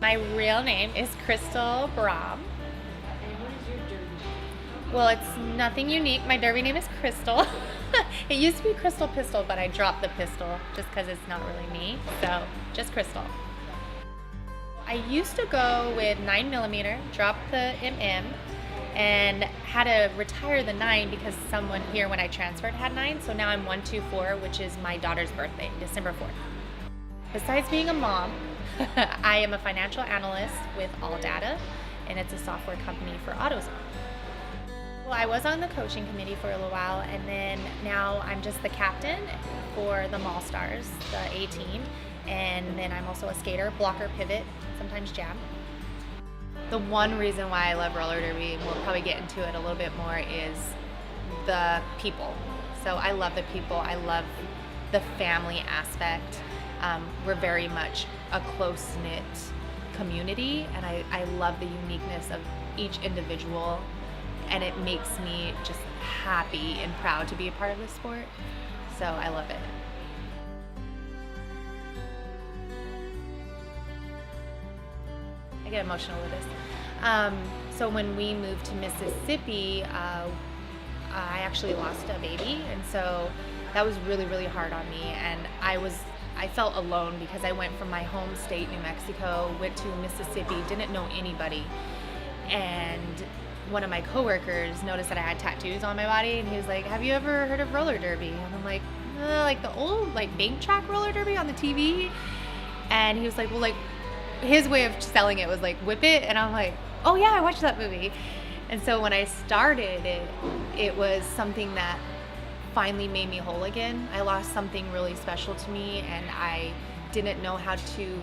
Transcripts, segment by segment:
My real name is Crystal Brom. And what is your derby name? Well, it's nothing unique. My derby name is Crystal. It used to be Crystal Pistol, but I dropped the pistol just because it's not really me. So just Crystal. I used to go with 9mm, dropped the MM, and had to retire the 9 because someone here when I transferred had 9. So now I'm 124, which is my daughter's birthday, December 4th. Besides being a mom, I am a financial analyst with All Data, and it's a software company for AutoZone. Well, I was on the coaching committee for a little while, and then now I'm just the captain for the Mall Stars, the A team, and then I'm also a skater, blocker, pivot, sometimes jab. The one reason why I love roller derby, and we'll probably get into it a little bit more, is the people. So I love the people. I love the family aspect. We're very much a close-knit community, and I love the uniqueness of each individual, and it makes me just happy and proud to be a part of this sport. So I love it. I get emotional with this. So when we moved to Mississippi, I actually lost a baby, and so that was really, really hard on me. And I felt alone because I went from my home state, New Mexico, went to Mississippi, didn't know anybody. And one of my coworkers noticed that I had tattoos on my body, and he was like, "Have you ever heard of roller derby?" And I'm like, like the old bank track roller derby on the TV. And he was like, well, his way of selling it was whip it, and I'm like, oh yeah, I watched that movie. And so when I started it was something that finally made me whole again. I lost something really special to me, and I didn't know how to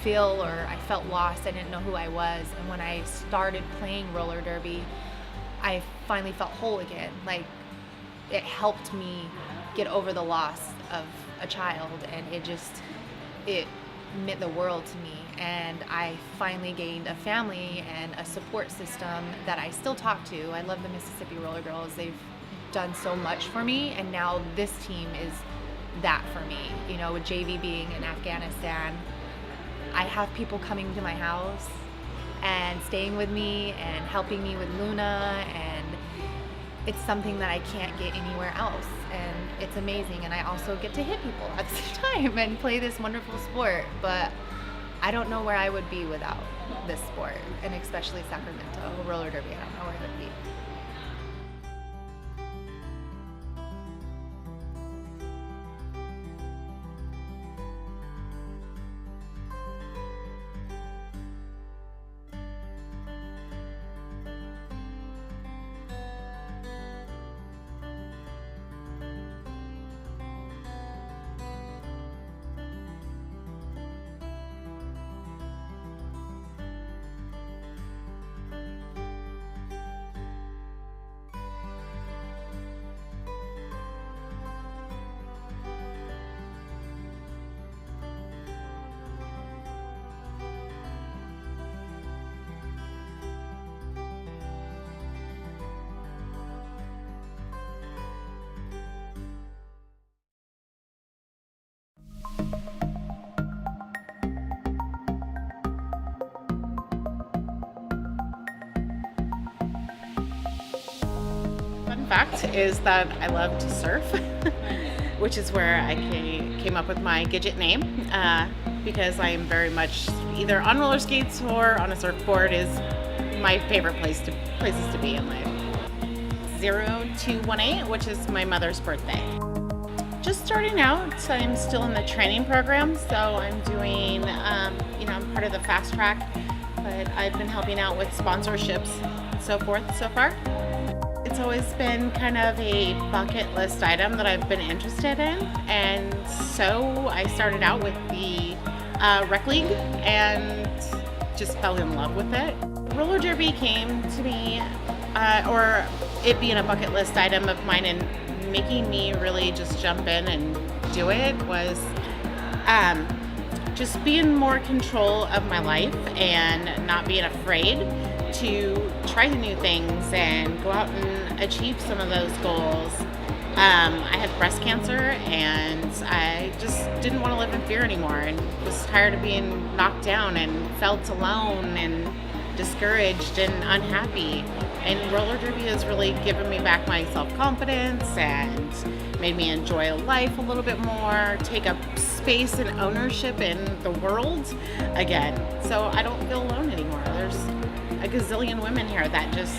feel, or I felt lost. I didn't know who I was. And when I started playing roller derby, I finally felt whole again. It helped me get over the loss of a child, and it meant the world to me. And I finally gained a family and a support system that I still talk to. I love the Mississippi Roller Girls. They've done so much for me, and now this team is that for me. With JV being in Afghanistan, I have people coming to my house and staying with me and helping me with Luna, and it's something that I can't get anywhere else, and it's amazing. And I also get to hit people at the same time and play this wonderful sport, but I don't know where I would be without this sport, and especially Sacramento Roller Derby. I don't know where I would be. Fun fact is that I love to surf, which is where I came up with my Gidget name, because I am very much either on roller skates or on a surfboard is my favorite places to be in life. 0218, which is my mother's birthday. Just starting out, I'm still in the training program, so I'm doing, I'm part of the fast track, but I've been helping out with sponsorships and so forth so far. It's always been kind of a bucket list item that I've been interested in, and so I started out with the rec league and just fell in love with it. Roller derby came to me, or it being a bucket list item of mine and making me really just jump in and do it, was just being more control of my life and not being afraid to try new things and go out and achieve some of those goals. I had breast cancer, and I just didn't want to live in fear anymore, and was tired of being knocked down and felt alone and discouraged and unhappy. And roller derby has really given me back my self-confidence and made me enjoy life a little bit more, take up space and ownership in the world again. So I don't feel alone anymore. There's a gazillion women here that just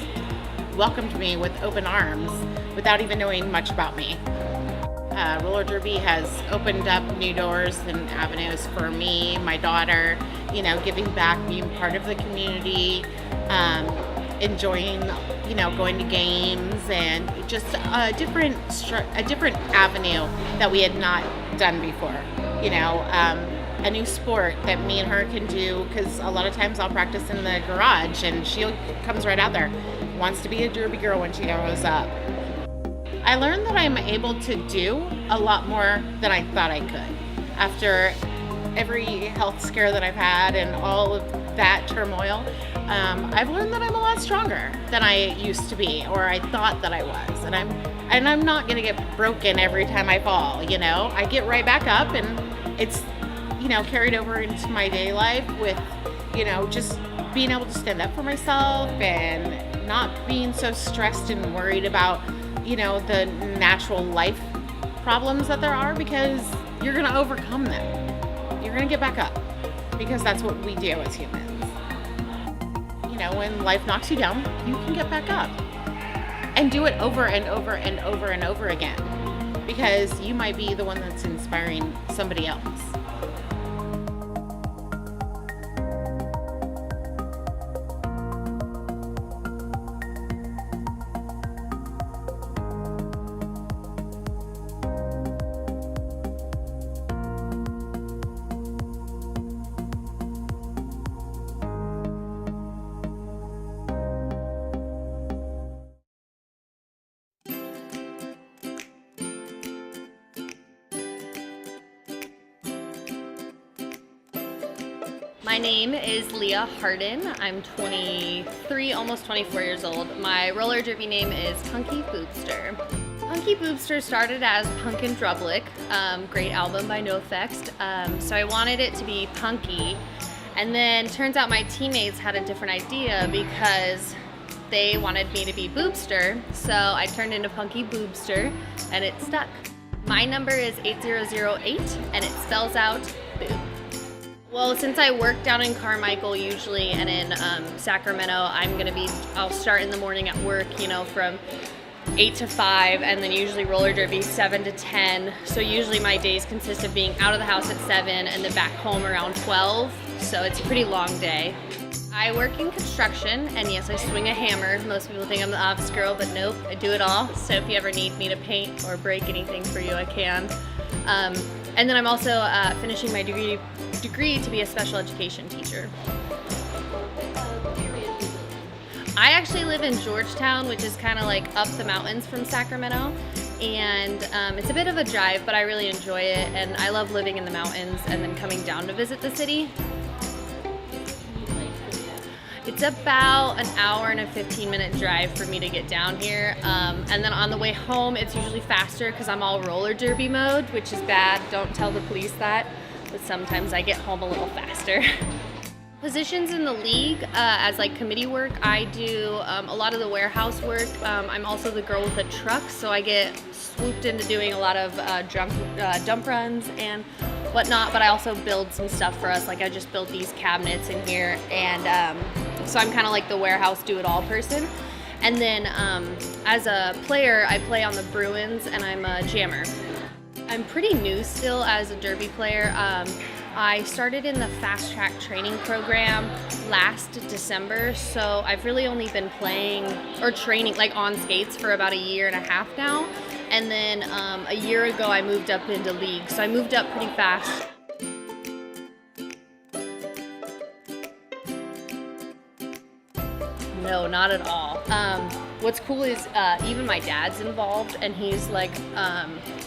welcomed me with open arms without even knowing much about me. Roller derby has opened up new doors and avenues for me, my daughter, giving back, being part of the community, enjoying, going to games, and just a different avenue that we had not done before. A new sport that me and her can do, because a lot of times I'll practice in the garage and she comes right out there, wants to be a derby girl when she grows up. I learned that I'm able to do a lot more than I thought I could. After every health scare that I've had and all of that turmoil, I've learned that I'm a lot stronger than I used to be, or I thought that I was. And I'm not gonna get broken every time I fall, I get right back up, and it's, carried over into my day life with, just being able to stand up for myself and not being so stressed and worried about, the natural life problems that there are, because you're gonna overcome them. You're gonna get back up, because that's what we do as humans. When life knocks you down, you can get back up and do it over and over and over and over again, because you might be the one that's inspiring somebody else. My name is Leah Hardin. I'm 23, almost 24 years old. My roller derby name is Punky Boobster. Punky Boobster started as Punkin' Drublick, great album by NoFX. So I wanted it to be punky, and then turns out my teammates had a different idea because they wanted me to be Boobster, so I turned into Punky Boobster, and it stuck. My number is 8008, and it spells out boob. Well, since I work down in Carmichael usually, and in Sacramento, I'll start in the morning at work, from 8 to 5, and then usually roller derby 7 to 10. So usually my days consist of being out of the house at 7 and then back home around 12. So it's a pretty long day. I work in construction, and yes, I swing a hammer. Most people think I'm the office girl, but nope, I do it all. So if you ever need me to paint or break anything for you, I can. And then I'm also finishing my degree to be a special education teacher. I actually live in Georgetown, which is kind of like up the mountains from Sacramento, and it's a bit of a drive, but I really enjoy it, and I love living in the mountains and then coming down to visit the city. It's about an hour and a 15-minute drive for me to get down here, and then on the way home it's usually faster because I'm all roller derby mode, which is bad. Don't tell the police that, but sometimes I get home a little faster. Positions in the league, as like committee work, I do a lot of the warehouse work. I'm also the girl with the truck, so I get swooped into doing a lot of dump runs and whatnot, but I also build some stuff for us. Like I just built these cabinets in here, and so I'm kind of like the warehouse do-it-all person. And then as a player, I play on the Bruins, and I'm a jammer. I'm pretty new still as a derby player. I started in the fast track training program last December, so I've really only been playing or training like on skates for about a year and a half now. And then a year ago I moved up into league, so I moved up pretty fast. No, not at all. What's cool is even my dad's involved, and he's like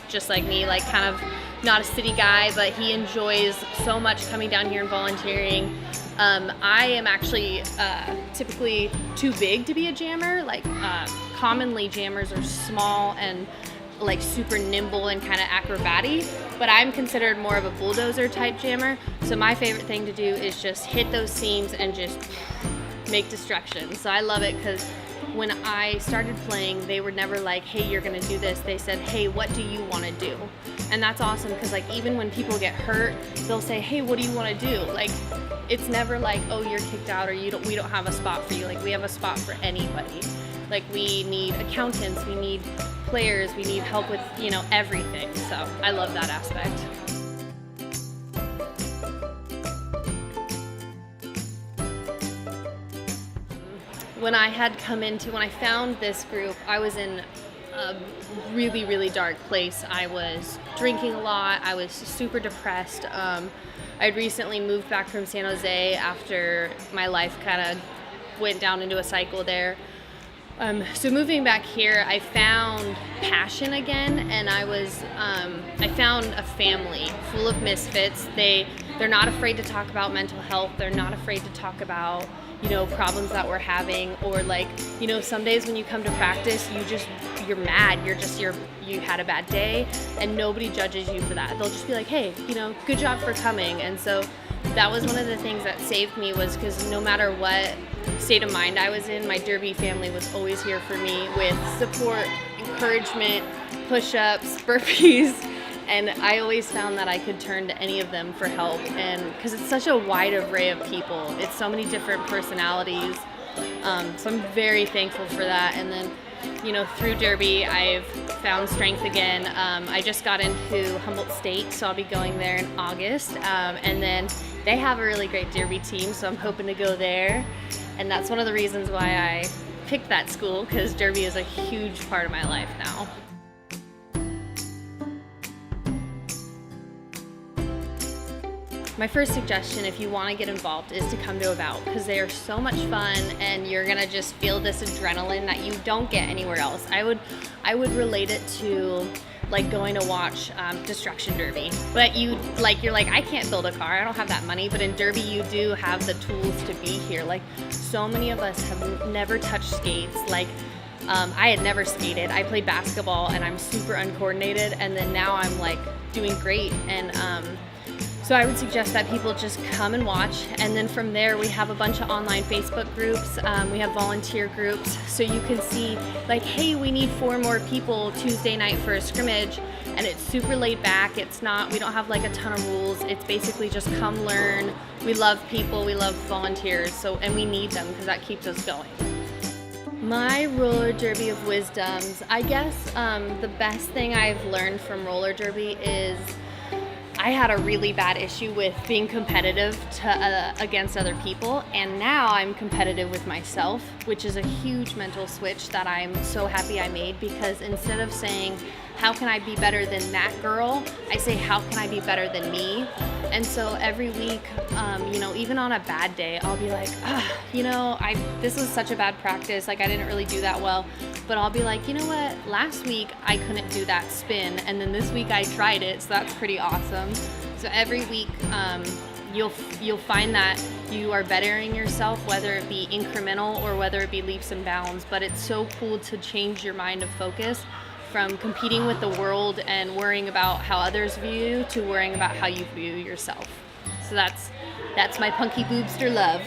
just like me, like kind of not a city guy, but he enjoys so much coming down here and volunteering. I am actually typically too big to be a jammer. Like commonly jammers are small and like super nimble and kind of acrobatic, but I'm considered more of a bulldozer type jammer. So my favorite thing to do is just hit those seams and just make destruction. So I love it because when I started playing, they were never like, hey, you're gonna do this. They said, hey, what do you wanna do? And that's awesome because like even when people get hurt, they'll say, hey, what do you wanna do? Like, it's never like, oh, you're kicked out or we don't have a spot for you. Like, we have a spot for anybody. Like, we need accountants, we need players, we need help with, you know, everything. So I love that aspect. When I found this group, I was in a really, really dark place. I was drinking a lot. I was super depressed. I'd recently moved back from San Jose after my life kind of went down into a cycle there. So moving back here, I found passion again, and I found a family full of misfits. They're not afraid to talk about mental health. They're not afraid to talk about, you know, problems that we're having, or like, you know, some days when you come to practice, you're mad, you had a bad day, and nobody judges you for that. They'll just be like, hey, you know, good job for coming. And so that was one of the things that saved me, was because no matter what state of mind I was in, my Derby family was always here for me with support, encouragement, push-ups, burpees. And I always found that I could turn to any of them for help, and because it's such a wide array of people, it's so many different personalities. So I'm very thankful for that. And then, you know, through Derby, I've found strength again. I just got into Humboldt State, so I'll be going there in August. And then they have a really great Derby team, so I'm hoping to go there. And that's one of the reasons why I picked that school, because Derby is a huge part of my life now. My first suggestion, if you want to get involved, is to come to a bout, because they are so much fun and you're gonna just feel this adrenaline that you don't get anywhere else. I would relate it to like going to watch Destruction Derby, but you're like, I can't build a car, I don't have that money, but in Derby you do have the tools to be here. Like, so many of us have never touched skates. Like, I had never skated. I played basketball and I'm super uncoordinated, and then now I'm like doing great. And so I would suggest that people just come and watch, and then from there we have a bunch of online Facebook groups. We have volunteer groups, so you can see like, hey, we need 4 more people Tuesday night for a scrimmage, and it's super laid back. We don't have like a ton of rules. It's basically just come learn. We love people, we love volunteers, and we need them because that keeps us going. My roller derby of wisdoms, I guess the best thing I've learned from roller derby is I had a really bad issue with being competitive against other people, and now I'm competitive with myself, which is a huge mental switch that I'm so happy I made, because instead of saying, how can I be better than that girl, I say, how can I be better than me? And so every week, you know, even on a bad day, I'll be like, you know, this was such a bad practice, like I didn't really do that well. But I'll be like, you know what, last week I couldn't do that spin, and then this week I tried it, so that's pretty awesome. So every week you'll find that you are bettering yourself, whether it be incremental or whether it be leaps and bounds. But it's so cool to change your mind of focus from competing with the world and worrying about how others view you to worrying about how you view yourself. So that's my Punky Boobster love.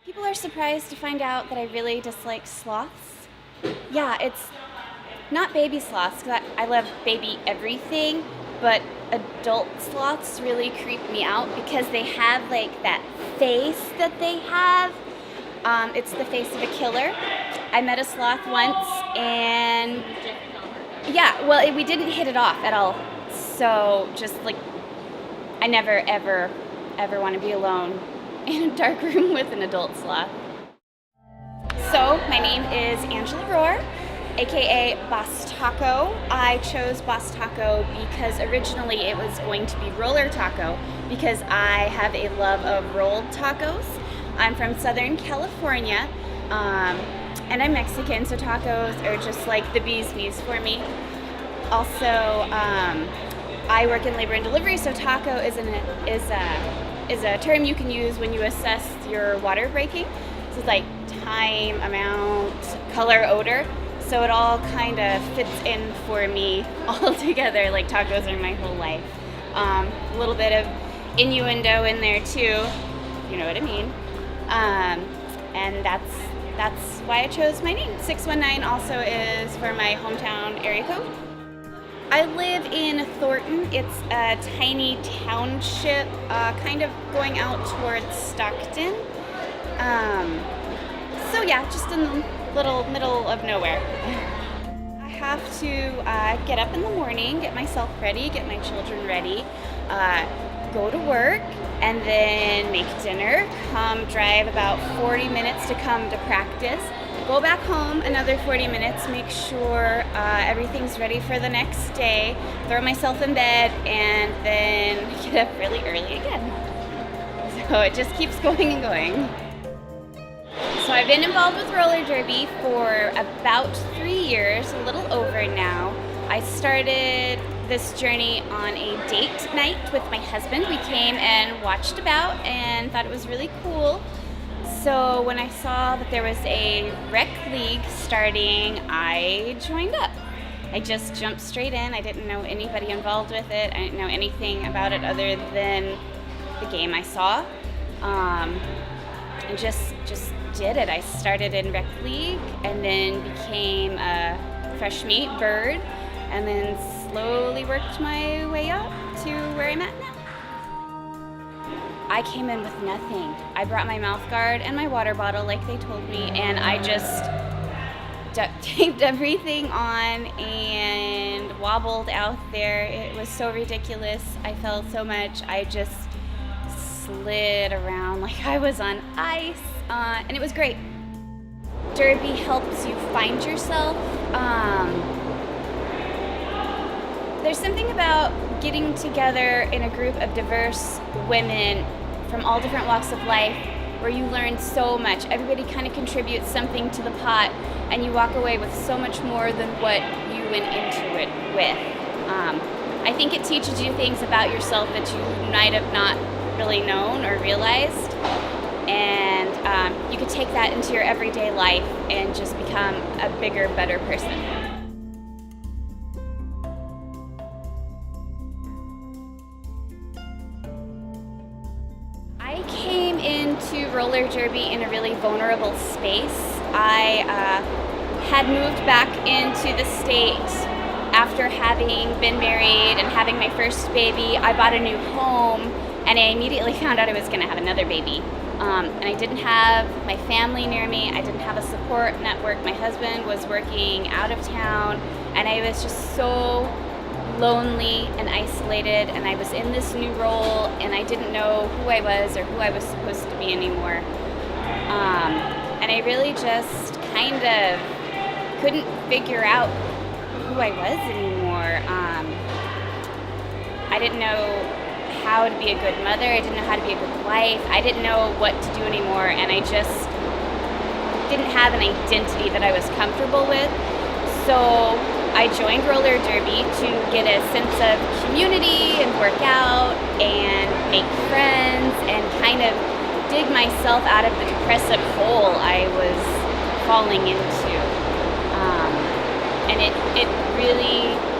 People are surprised to find out that I really dislike sloths. Yeah, it's not baby sloths, because I love baby everything, but adult sloths really creep me out because they have like that face that they have. It's the face of a killer. I met a sloth once, and yeah, well, we didn't hit it off at all. So just like, I never ever want to be alone in a dark room with an adult sloth. So, my name is Angela Rohr, aka Boss Taco. I chose Boss Taco because originally it was going to be Roller Taco because I have a love of rolled tacos. I'm from Southern California, and I'm Mexican, so tacos are just like the bee's knees for me. Also, I work in labor and delivery, so taco is a term you can use when you assess your water breaking. So it's like time, amount, color, odor. So it all kind of fits in for me all together, like tacos are my whole life. A little bit of innuendo in there too, if you know what I mean. And that's why I chose my name. 619 also is for my hometown area code. I live in Thornton. It's a tiny township, kind of going out towards Stockton. So yeah, just in the little middle of nowhere. I have to get up in the morning, get myself ready, get my children ready, go to work, and then make dinner, drive about 40 minutes to come to practice, go back home another 40 minutes, make sure everything's ready for the next day, throw myself in bed, and then get up really early again. So it just keeps going and going. So I've been involved with roller derby for about 3 years, a little over now. I started this journey on a date night with my husband. We came and watched about and thought it was really cool. So when I saw that there was a rec league starting, I joined up. I just jumped straight in. I didn't know anybody involved with it. I didn't know anything about it other than the game I saw. And just did it. I started in rec league and then became a fresh meat bird and then slowly worked my way up to where I'm at now. I came in with nothing. I brought my mouth guard and my water bottle like they told me, and I just duct taped everything on and wobbled out there. It was so ridiculous. I felt so much. I just slid around like I was on ice, and it was great. Derby helps you find yourself. There's something about getting together in a group of diverse women from all different walks of life where you learn so much. Everybody kind of contributes something to the pot, and you walk away with so much more than what you went into it with. I think it teaches you things about yourself that you might have not really known or realized, and you could take that into your everyday life and just become a bigger, better person. I came into roller derby in a really vulnerable space. I had moved back into the state after having been married and having my first baby. I bought a new home and I immediately found out I was going to have another baby. And I didn't have my family near me. I didn't have a support network. My husband was working out of town, and I was just so lonely and isolated, and I was in this new role, and I didn't know who I was or who I was supposed to be anymore. And I really just kind of couldn't figure out who I was anymore. I didn't know how to be a good mother. I didn't know how to be a good wife. I didn't know what to do anymore, and I just didn't have an identity that I was comfortable with. So I joined roller derby to get a sense of community and work out and make friends and kind of dig myself out of the depressive hole I was falling into. And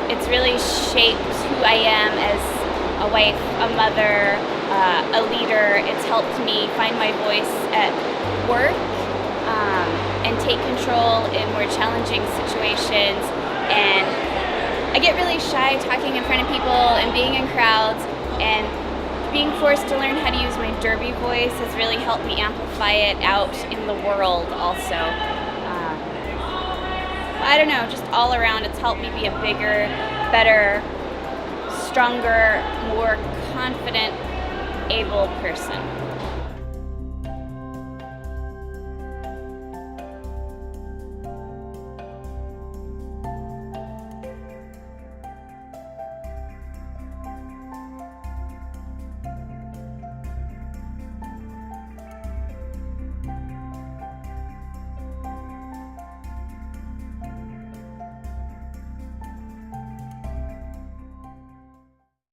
it's really shaped who I am as a wife, a mother, a leader. It's helped me find my voice at work and take control in more challenging situations. And I get really shy talking in front of people and being in crowds, and being forced to learn how to use my derby voice has really helped me amplify it out in the world also. I don't know, just all around it's helped me be a bigger, better, stronger, more confident, able person.